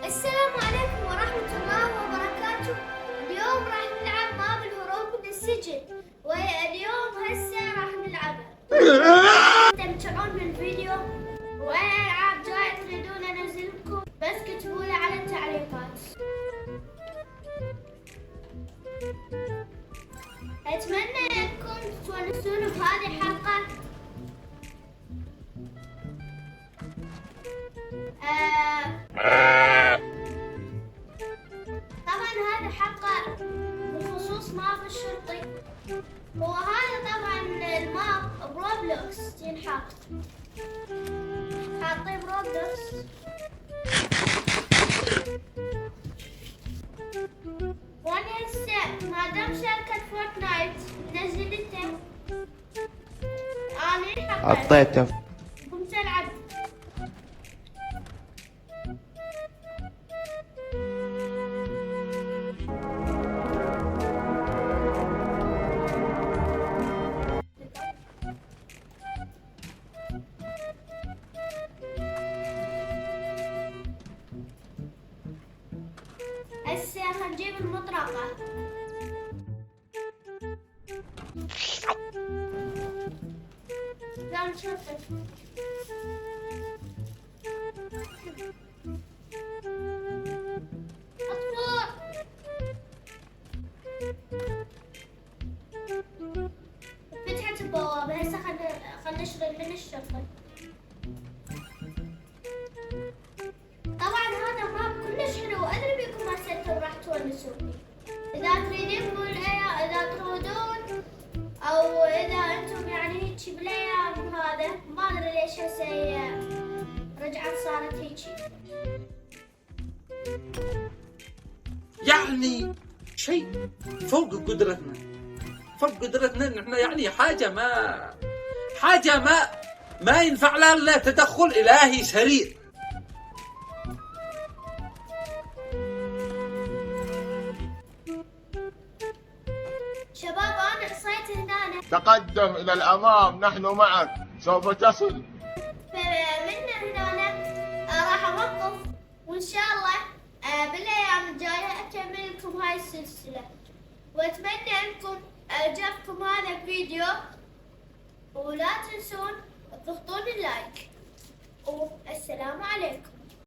السلام عليكم ورحمة الله وبركاته. اليوم راح نلعب ماب الهروب من السجن، واليوم هسه راح نلعبها. تستمتعون بالفيديو، واي العاب جاية تريدون انزلكم بس كتبوا لي على التعليقات. اتمنى انكم تونسون بهذه الحلقة. طبعا هذه حلقة بخصوص ماب الشرطي، وهذا طبعا الماب بروبلوكس ينحط، حاطين بروبلوكس. وانا هسه ما دام شركة فورتنايت نزلته انا حطيته قمت العب. هسه هنجيب المطرقة. لا نشوفه. اطفو. فتحت البوابة. هسه خلنا نشرب من الشرطة. طبعا هذا ماب كلش حلو، ادري بيكم هسه راح تونسوا. اذا تريدون اذا تريدون او اذا انتم يعني هيك بالايام هذا، ما ادري ليش هسه رجعت صارت هيك. يعني شيء فوق قدرتنا، ان احنا يعني حاجة ما ينفع لها الا تدخل الهي سريع. شباب انا قصيت هنا، تقدم إلى الأمام، نحن معك، سوف تصل. فمن هنا راح اوقف، وان شاء الله بالايام الجايه اكمل لكم هاي السلسله. واتمنى انكم عجبكم هذا الفيديو، ولا تنسون تضغطون اللايك. والسلام عليكم.